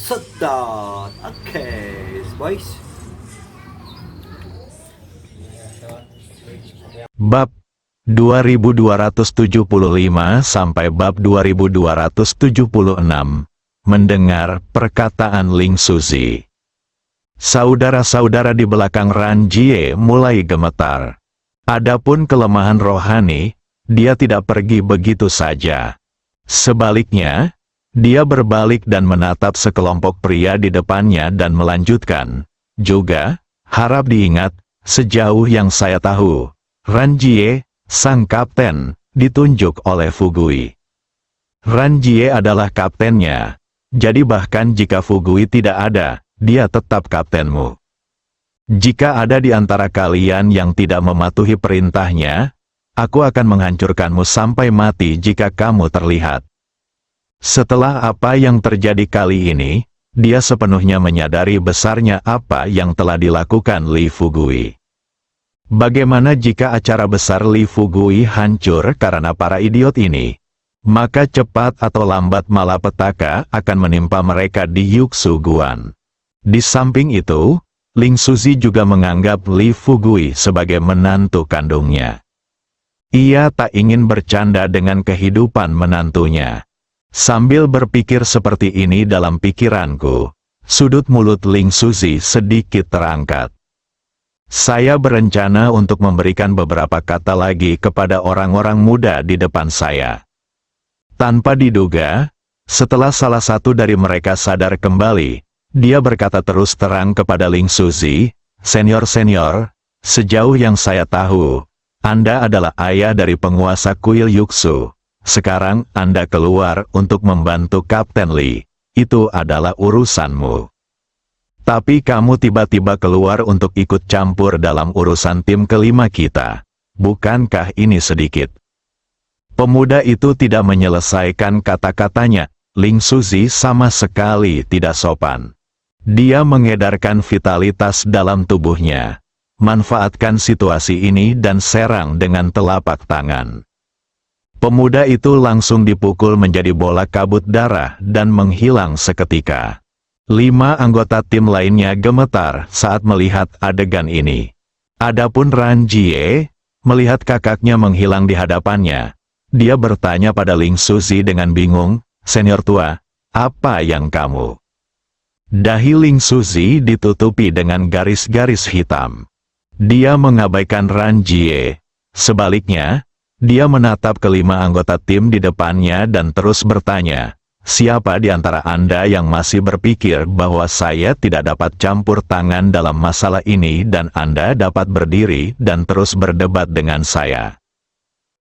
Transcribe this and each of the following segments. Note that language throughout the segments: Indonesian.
Sedot. Oke, boys. Bab 2275 sampai bab 2276. Mendengar perkataan Ling Suzi. Saudara-saudara di belakang Ran Jie mulai gemetar. Adapun kelemahan rohani, dia tidak pergi begitu saja. Sebaliknya, dia berbalik dan menatap sekelompok pria di depannya dan melanjutkan. Juga, harap diingat, sejauh yang saya tahu, Ran Jie, sang kapten, ditunjuk oleh Fugui. Ran Jie adalah kaptennya, jadi bahkan jika Fugui tidak ada, dia tetap kaptenmu. Jika ada di antara kalian yang tidak mematuhi perintahnya, aku akan menghancurkanmu sampai mati jika kamu terlihat. Setelah apa yang terjadi kali ini, dia sepenuhnya menyadari besarnya apa yang telah dilakukan Li Fugui. Bagaimana jika acara besar Li Fugui hancur karena para idiot ini? Maka cepat atau lambat malapetaka akan menimpa mereka di Yuxu Guan. Di samping itu, Ling Suzi juga menganggap Li Fugui sebagai menantu kandungnya. Ia tak ingin bercanda dengan kehidupan menantunya. Sambil berpikir seperti ini dalam pikiranku, sudut mulut Ling Suzi sedikit terangkat. Saya berencana untuk memberikan beberapa kata lagi kepada orang-orang muda di depan saya. Tanpa diduga, setelah salah satu dari mereka sadar kembali, dia berkata terus terang kepada Ling Suzi, "Senior-senior, sejauh yang saya tahu, Anda adalah ayah dari penguasa kuil Yuxu. Sekarang Anda keluar untuk membantu Kapten Li. Itu adalah urusanmu. Tapi kamu tiba-tiba keluar untuk ikut campur dalam urusan tim kelima kita. Bukankah ini sedikit?" Pemuda itu tidak menyelesaikan kata-katanya. Ling Suzi sama sekali tidak sopan. Dia mengedarkan vitalitas dalam tubuhnya. Manfaatkan situasi ini dan serang dengan telapak tangan. Pemuda itu langsung dipukul menjadi bola kabut darah dan menghilang seketika. 5 anggota tim lainnya gemetar saat melihat adegan ini. Adapun Ran Jie, melihat kakaknya menghilang di hadapannya, dia bertanya pada Ling Suzi dengan bingung, "Senior tua, apa yang kamu?" Dahi Ling Suzi ditutupi dengan garis-garis hitam. Dia mengabaikan Ran Jie. Sebaliknya, dia menatap kelima anggota tim di depannya dan terus bertanya, "Siapa di antara Anda yang masih berpikir bahwa saya tidak dapat campur tangan dalam masalah ini dan Anda dapat berdiri dan terus berdebat dengan saya?"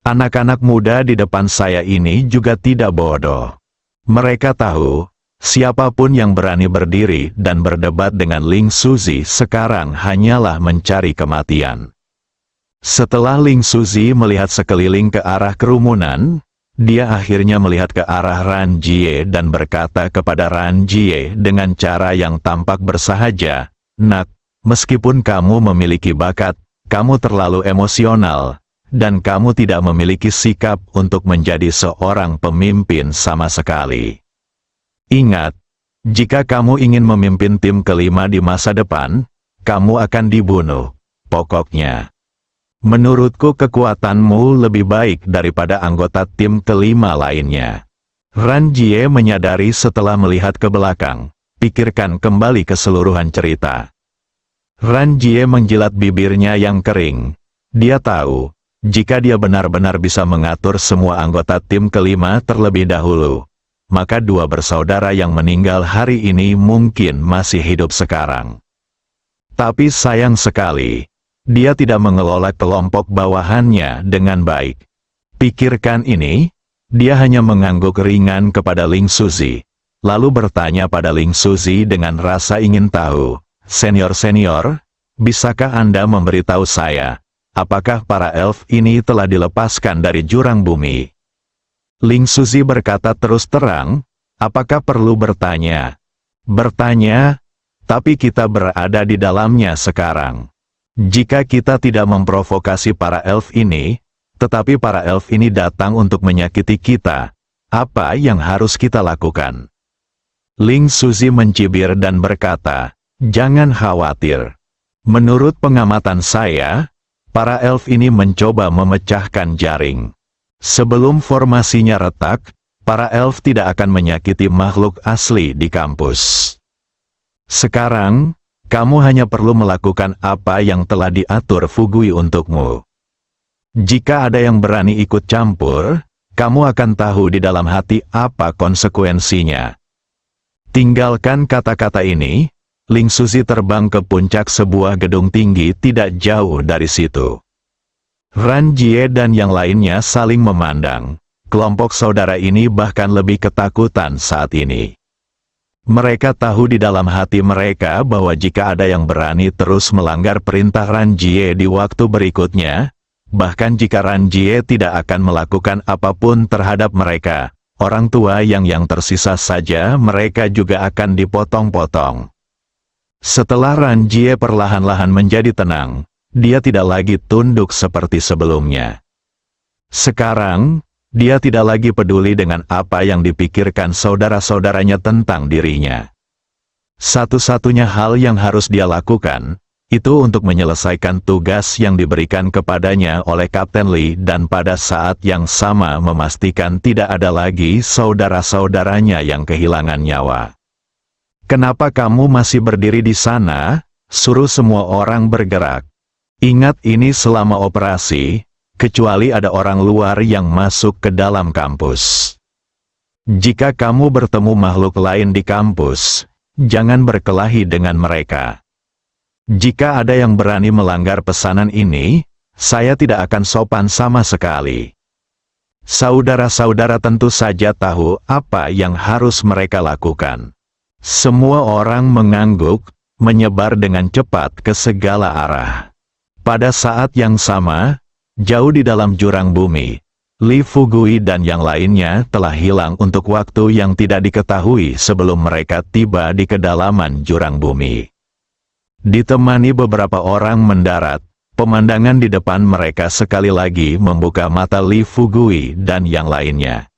Anak-anak muda di depan saya ini juga tidak bodoh. Mereka tahu, siapapun yang berani berdiri dan berdebat dengan Ling Suzi sekarang hanyalah mencari kematian. Setelah Ling Suzi melihat sekeliling ke arah kerumunan, dia akhirnya melihat ke arah Ran Jie dan berkata kepada Ran Jie dengan cara yang tampak bersahaja, "Nak, meskipun kamu memiliki bakat, kamu terlalu emosional, dan kamu tidak memiliki sikap untuk menjadi seorang pemimpin sama sekali. Ingat, jika kamu ingin memimpin tim kelima di masa depan, kamu akan dibunuh. Pokoknya, menurutku kekuatanmu lebih baik daripada anggota tim kelima lainnya." Ran Jie menyadari setelah melihat ke belakang. Pikirkan kembali keseluruhan cerita. Ran Jie menjilat bibirnya yang kering. Dia tahu, jika dia benar-benar bisa mengatur semua anggota tim kelima terlebih dahulu, maka 2 bersaudara yang meninggal hari ini mungkin masih hidup sekarang. Tapi sayang sekali, dia tidak mengelola kelompok bawahannya dengan baik. Pikirkan ini, dia hanya mengangguk ringan kepada Ling Suzi, lalu bertanya pada Ling Suzi dengan rasa ingin tahu, "Senior-senior, bisakah Anda memberitahu saya, apakah para elf ini telah dilepaskan dari jurang bumi?" Ling Suzi berkata terus terang, "Apakah perlu bertanya?" "Bertanya, tapi kita berada di dalamnya sekarang. Jika kita tidak memprovokasi para elf ini, tetapi para elf ini datang untuk menyakiti kita, apa yang harus kita lakukan?" Ling Suzi mencibir dan berkata, "Jangan khawatir. Menurut pengamatan saya, para elf ini mencoba memecahkan jaring. Sebelum formasinya retak, para elf tidak akan menyakiti makhluk asli di kampus. Sekarang, kamu hanya perlu melakukan apa yang telah diatur Fugui untukmu. Jika ada yang berani ikut campur, kamu akan tahu di dalam hati apa konsekuensinya." Tinggalkan kata-kata ini, Ling Suzi terbang ke puncak sebuah gedung tinggi tidak jauh dari situ. Ran Jie dan yang lainnya saling memandang. Kelompok saudara ini bahkan lebih ketakutan saat ini. Mereka tahu di dalam hati mereka bahwa jika ada yang berani terus melanggar perintah Ran Jie di waktu berikutnya, bahkan jika Ran Jie tidak akan melakukan apapun terhadap mereka, orang tua yang tersisa saja mereka juga akan dipotong-potong. Setelah Ran Jie perlahan-lahan menjadi tenang, dia tidak lagi tunduk seperti sebelumnya. Sekarang, dia tidak lagi peduli dengan apa yang dipikirkan saudara-saudaranya tentang dirinya. Satu-satunya hal yang harus dia lakukan, itu untuk menyelesaikan tugas yang diberikan kepadanya oleh Kapten Li dan pada saat yang sama memastikan tidak ada lagi saudara-saudaranya yang kehilangan nyawa. "Kenapa kamu masih berdiri di sana? Suruh semua orang bergerak. Ingat ini selama operasi, kecuali ada orang luar yang masuk ke dalam kampus. Jika kamu bertemu makhluk lain di kampus, jangan berkelahi dengan mereka. Jika ada yang berani melanggar pesanan ini, saya tidak akan sopan sama sekali." Saudara-saudara tentu saja tahu apa yang harus mereka lakukan. Semua orang mengangguk, menyebar dengan cepat ke segala arah. Pada saat yang sama, jauh di dalam jurang bumi, Li Fugui dan yang lainnya telah hilang untuk waktu yang tidak diketahui sebelum mereka tiba di kedalaman jurang bumi. Ditemani beberapa orang mendarat, pemandangan di depan mereka sekali lagi membuka mata Li Fugui dan yang lainnya.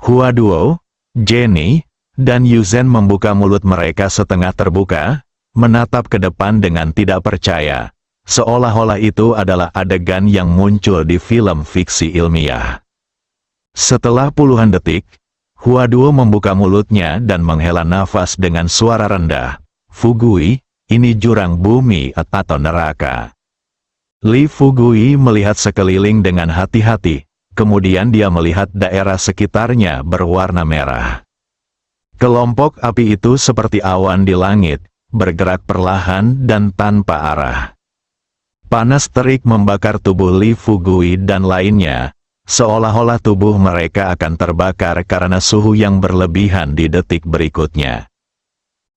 Hua Duo, Jenny, dan Yuzhen membuka mulut mereka setengah terbuka, menatap ke depan dengan tidak percaya, seolah-olah itu adalah adegan yang muncul di film fiksi ilmiah. Setelah puluhan detik, Hua Duo membuka mulutnya dan menghela nafas dengan suara rendah. "Fugui, ini jurang bumi atau neraka." Li Fugui melihat sekeliling dengan hati-hati, kemudian dia melihat daerah sekitarnya berwarna merah. Kelompok api itu seperti awan di langit, bergerak perlahan dan tanpa arah. Panas terik membakar tubuh Li Fugui dan lainnya, seolah-olah tubuh mereka akan terbakar karena suhu yang berlebihan di detik berikutnya.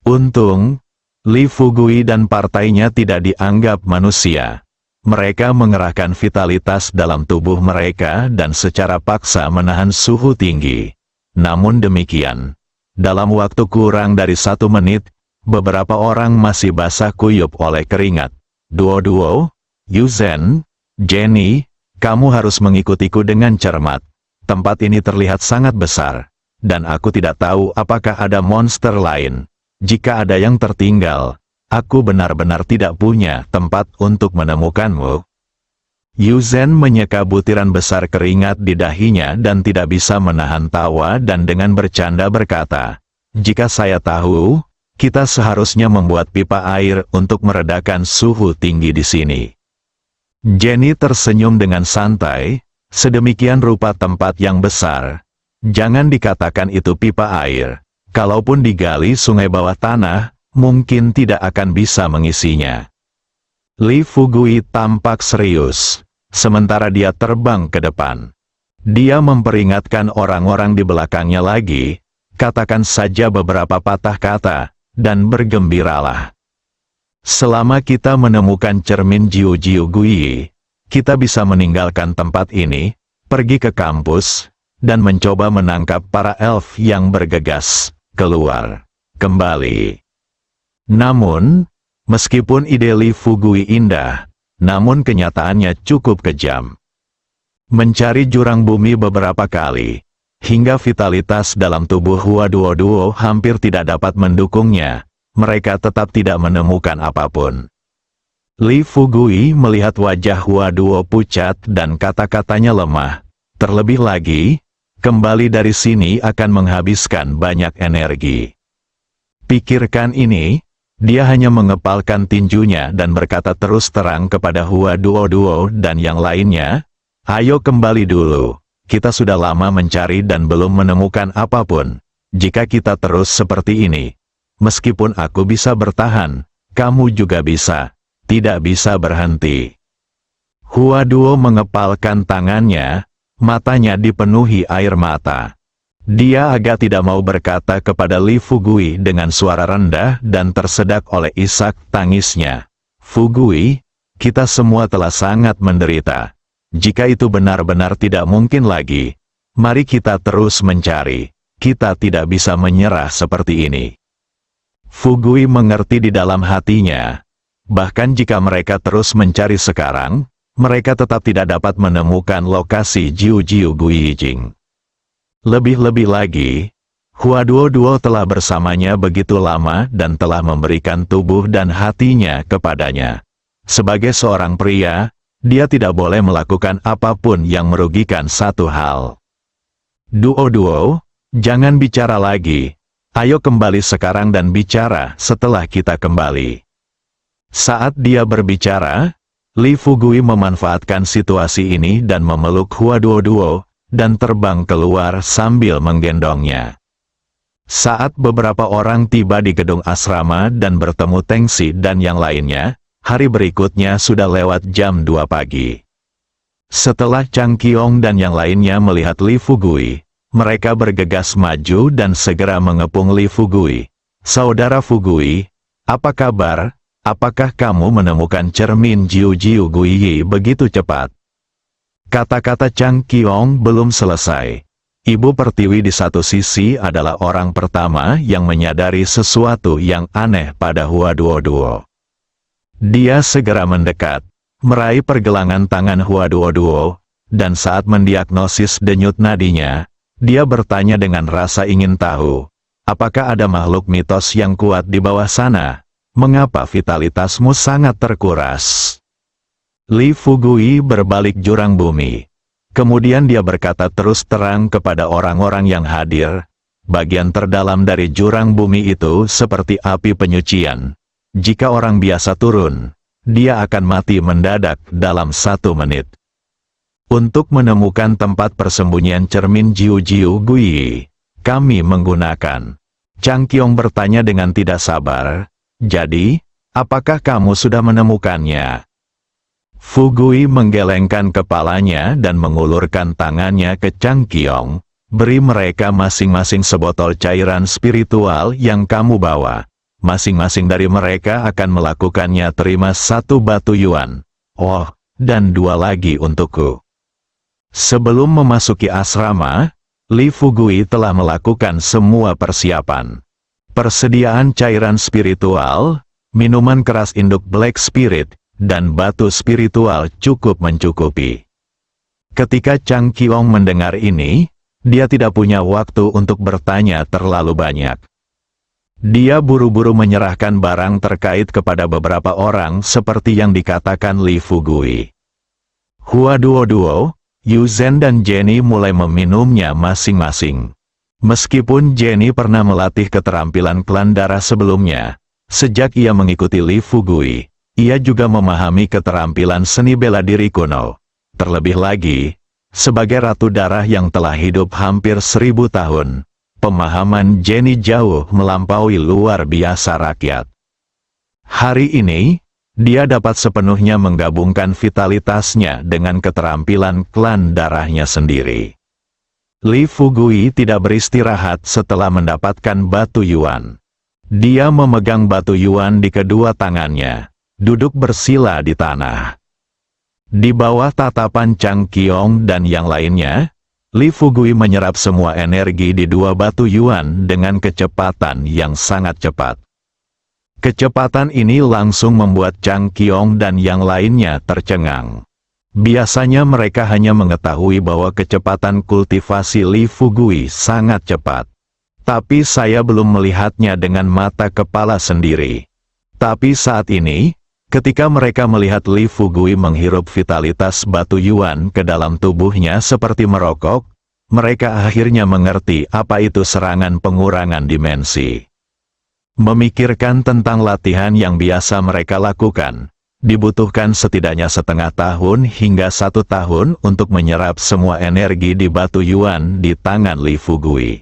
Untung, Li Fugui dan partainya tidak dianggap manusia. Mereka mengerahkan vitalitas dalam tubuh mereka dan secara paksa menahan suhu tinggi. Namun demikian, dalam waktu kurang dari 1 menit, beberapa orang masih basah kuyup oleh keringat. "Duo-duo, Yuzhen, Jenny, kamu harus mengikutiku dengan cermat. Tempat ini terlihat sangat besar, dan aku tidak tahu apakah ada monster lain. Jika ada yang tertinggal, aku benar-benar tidak punya tempat untuk menemukanmu." Yuzhen menyeka butiran besar keringat di dahinya dan tidak bisa menahan tawa dan dengan bercanda berkata, "Jika saya tahu, kita seharusnya membuat pipa air untuk meredakan suhu tinggi di sini." Jenny tersenyum dengan santai, sedemikian rupa tempat yang besar. Jangan dikatakan itu pipa air. Kalaupun digali sungai bawah tanah, mungkin tidak akan bisa mengisinya. Li Fugui tampak serius, sementara dia terbang ke depan. Dia memperingatkan orang-orang di belakangnya lagi, katakan saja beberapa patah kata, dan bergembiralah. Selama kita menemukan cermin Jiu-Jiu Gui, kita bisa meninggalkan tempat ini, pergi ke kampus, dan mencoba menangkap para elf yang bergegas keluar kembali. Namun, meskipun ide Li Fugui indah, namun kenyataannya cukup kejam. Mencari jurang bumi beberapa kali, hingga vitalitas dalam tubuh Hua Duo hampir tidak dapat mendukungnya, mereka tetap tidak menemukan apapun. Li Fugui melihat wajah Hua Duo pucat dan kata-katanya lemah. Terlebih lagi, kembali dari sini akan menghabiskan banyak energi. Pikirkan ini, dia hanya mengepalkan tinjunya dan berkata terus terang kepada Hua Duo dan yang lainnya, "Ayo kembali dulu, kita sudah lama mencari dan belum menemukan apapun. Jika kita terus seperti ini, meskipun aku bisa bertahan, kamu juga bisa, tidak bisa berhenti." Hua Duo mengepalkan tangannya, matanya dipenuhi air mata. Dia agak tidak mau berkata kepada Li Fugui dengan suara rendah dan tersedak oleh isak tangisnya. "Fugui, kita semua telah sangat menderita. Jika itu benar-benar tidak mungkin lagi, mari kita terus mencari. Kita tidak bisa menyerah seperti ini." Fugui mengerti di dalam hatinya. Bahkan jika mereka terus mencari sekarang, mereka tetap tidak dapat menemukan lokasi Jiu Guiyijing. Lebih-lebih lagi, Hua Duo telah bersamanya begitu lama dan telah memberikan tubuh dan hatinya kepadanya. Sebagai seorang pria, dia tidak boleh melakukan apapun yang merugikan satu hal. Duo, jangan bicara lagi. Ayo kembali sekarang dan bicara setelah kita kembali." Saat dia berbicara, Li Fugui memanfaatkan situasi ini dan memeluk Hua Duo dan terbang keluar sambil menggendongnya. Saat beberapa orang tiba di gedung asrama dan bertemu Tengsi dan yang lainnya, hari berikutnya sudah lewat jam 2 pagi. Setelah Chang Qiong dan yang lainnya melihat Li Fugui, mereka bergegas maju dan segera mengepung Li Fugui. "Saudara Fugui, apa kabar? Apakah kamu menemukan cermin Jiu Guiyi begitu cepat?" Kata-kata Chang Qiong belum selesai. Ibu Pertiwi di satu sisi adalah orang pertama yang menyadari sesuatu yang aneh pada Hua Duo. Dia segera mendekat, meraih pergelangan tangan Hua Duo, dan saat mendiagnosis denyut nadinya, dia bertanya dengan rasa ingin tahu, "Apakah ada makhluk mitos yang kuat di bawah sana? Mengapa vitalitasmu sangat terkuras?" Li Fugui berbalik jurang bumi. Kemudian dia berkata terus terang kepada orang-orang yang hadir, "Bagian terdalam dari jurang bumi itu seperti api penyucian. Jika orang biasa turun, dia akan mati mendadak dalam 1 menit. Untuk menemukan tempat persembunyian cermin Jiu Guiyi, kami menggunakan." Chang Qiong bertanya dengan tidak sabar, "Jadi, apakah kamu sudah menemukannya?" Fugui menggelengkan kepalanya dan mengulurkan tangannya ke Chang Qiong. "Beri mereka masing-masing sebotol cairan spiritual yang kamu bawa. Masing-masing dari mereka akan melakukannya. Terima 1 batu yuan. Oh, dan 2 lagi untukku." Sebelum memasuki asrama, Li Fugui telah melakukan semua persiapan. Persediaan cairan spiritual, minuman keras induk Black Spirit, dan batu spiritual cukup mencukupi. Ketika Chang Qiong mendengar ini, dia tidak punya waktu untuk bertanya terlalu banyak. Dia buru-buru menyerahkan barang terkait kepada beberapa orang seperti yang dikatakan Li Fugui. Hua Duo, Yu Zhen dan Jenny mulai meminumnya masing-masing. Meskipun Jenny pernah melatih keterampilan klan darah sebelumnya, sejak ia mengikuti Li Fugui, ia juga memahami keterampilan seni bela diri kuno. Terlebih lagi, sebagai ratu darah yang telah hidup hampir 1000 tahun, pemahaman Jenny jauh melampaui luar biasa rakyat. Hari ini, dia dapat sepenuhnya menggabungkan vitalitasnya dengan keterampilan klan darahnya sendiri. Li Fugui tidak beristirahat setelah mendapatkan batu yuan. Dia memegang batu yuan di kedua tangannya, duduk bersila di tanah. Di bawah tatapan Chang Qiong dan yang lainnya, Li Fugui menyerap semua energi di 2 batu yuan dengan kecepatan yang sangat cepat. Kecepatan ini langsung membuat Chang Qiong dan yang lainnya tercengang. Biasanya mereka hanya mengetahui bahwa kecepatan kultivasi Li Fugui sangat cepat. Tapi saya belum melihatnya dengan mata kepala sendiri. Tapi saat ini, ketika mereka melihat Li Fugui menghirup vitalitas batu Yuan ke dalam tubuhnya seperti merokok, mereka akhirnya mengerti apa itu serangan pengurangan dimensi. Memikirkan tentang latihan yang biasa mereka lakukan, dibutuhkan setidaknya setengah tahun hingga 1 tahun untuk menyerap semua energi di batu Yuan di tangan Li Fugui.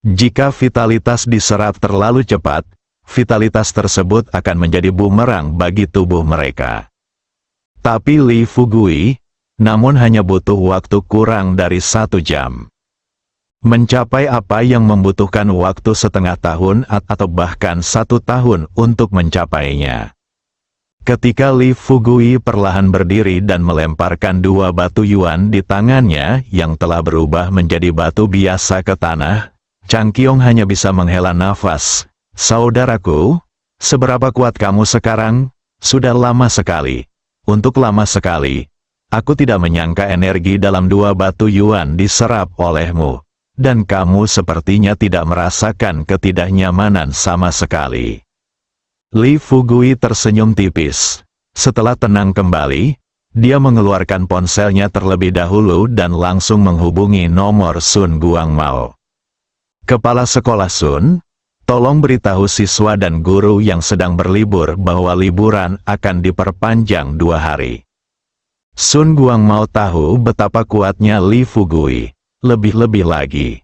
Jika vitalitas diserap terlalu cepat, vitalitas tersebut akan menjadi bumerang bagi tubuh mereka. Tapi Li Fugui, namun hanya butuh waktu kurang dari 1 jam. Mencapai apa yang membutuhkan waktu setengah tahun atau bahkan 1 tahun untuk mencapainya. Ketika Li Fugui perlahan berdiri dan melemparkan 2 batu Yuan di tangannya yang telah berubah menjadi batu biasa ke tanah, Chang Qiong hanya bisa menghela nafas. Saudaraku, seberapa kuat kamu sekarang? Sudah lama sekali. Untuk lama sekali, aku tidak menyangka energi dalam 2 batu Yuan diserap olehmu. Dan kamu sepertinya tidak merasakan ketidaknyamanan sama sekali. Li Fugui tersenyum tipis. Setelah tenang kembali, dia mengeluarkan ponselnya terlebih dahulu dan langsung menghubungi nomor Sun Guangmao. Kepala sekolah Sun, tolong beritahu siswa dan guru yang sedang berlibur bahwa liburan akan diperpanjang 2 hari. Sun Guangmao tahu betapa kuatnya Li Fugui. Lebih-lebih lagi,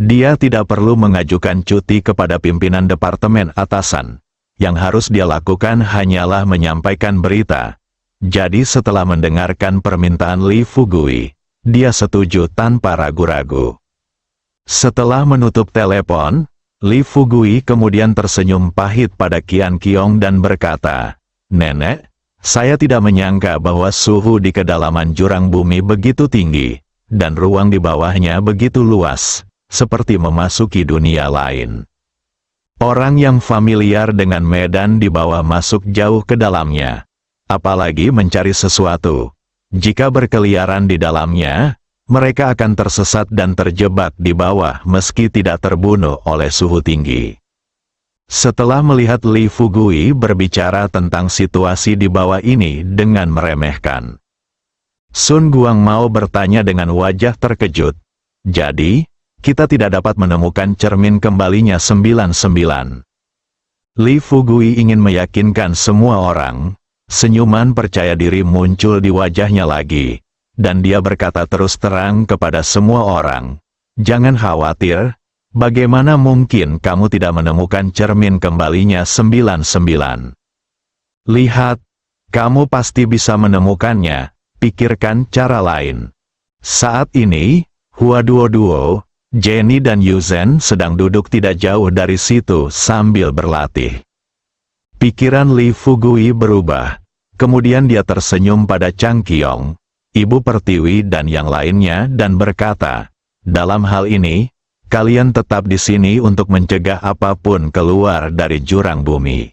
dia tidak perlu mengajukan cuti kepada pimpinan departemen atasan. Yang harus dia lakukan hanyalah menyampaikan berita. Jadi setelah mendengarkan permintaan Li Fugui, dia setuju tanpa ragu-ragu. Setelah menutup telepon, Li Fugui kemudian tersenyum pahit pada Qian Qiong dan berkata, "Nenek, saya tidak menyangka bahwa suhu di kedalaman jurang bumi begitu tinggi, dan ruang di bawahnya begitu luas, seperti memasuki dunia lain." Orang yang familiar dengan medan di bawah masuk jauh ke dalamnya. Apalagi mencari sesuatu. Jika berkeliaran di dalamnya, mereka akan tersesat dan terjebak di bawah meski tidak terbunuh oleh suhu tinggi. Setelah melihat Li Fugui berbicara tentang situasi di bawah ini dengan meremehkan, Sun Guangmao bertanya dengan wajah terkejut, "Jadi, kita tidak dapat menemukan cermin kembalinya 99. Li Fugui ingin meyakinkan semua orang. Senyuman percaya diri muncul di wajahnya lagi. Dan dia berkata terus terang kepada semua orang, "Jangan khawatir, bagaimana mungkin kamu tidak menemukan cermin kembalinya 99? Lihat, kamu pasti bisa menemukannya, pikirkan cara lain." Saat ini, Hua Duo, Jenny dan Yuzhen sedang duduk tidak jauh dari situ sambil berlatih. Pikiran Li Fugui berubah. Kemudian dia tersenyum pada Chang Qiong, Ibu Pertiwi dan yang lainnya dan berkata, "Dalam hal ini, kalian tetap di sini untuk mencegah apapun keluar dari jurang bumi."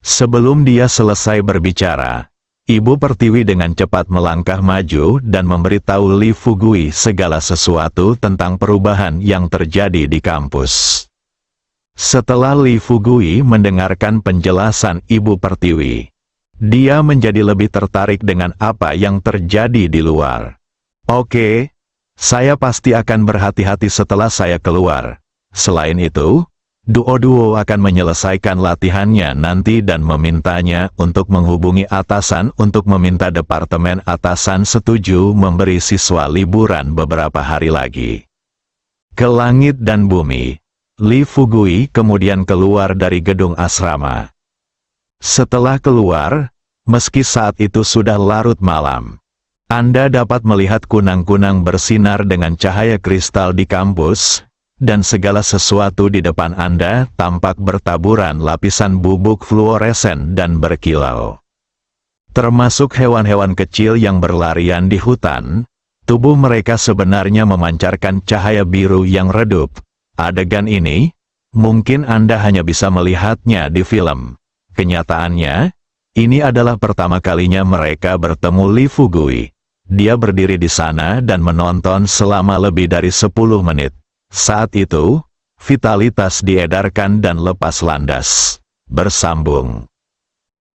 Sebelum dia selesai berbicara, Ibu Pertiwi dengan cepat melangkah maju dan memberitahu Li Fugui segala sesuatu tentang perubahan yang terjadi di kampus. Setelah Li Fugui mendengarkan penjelasan Ibu Pertiwi, dia menjadi lebih tertarik dengan apa yang terjadi di luar. "Oke, saya pasti akan berhati-hati setelah saya keluar. Selain itu, Duo akan menyelesaikan latihannya nanti dan memintanya untuk menghubungi atasan untuk meminta departemen atasan setuju memberi siswa liburan beberapa hari lagi." Ke langit dan bumi, Li Fugui kemudian keluar dari gedung asrama. Setelah keluar, meski saat itu sudah larut malam, Anda dapat melihat kunang-kunang bersinar dengan cahaya kristal di kampus, dan segala sesuatu di depan Anda tampak bertaburan lapisan bubuk fluoresen dan berkilau. Termasuk hewan-hewan kecil yang berlarian di hutan, tubuh mereka sebenarnya memancarkan cahaya biru yang redup. Adegan ini, mungkin Anda hanya bisa melihatnya di film. Kenyataannya, Ini adalah pertama kalinya mereka bertemu Li Fugui. Dia berdiri di sana dan menonton selama lebih dari 10 menit. Saat itu, vitalitas diedarkan dan lepas landas. Bersambung.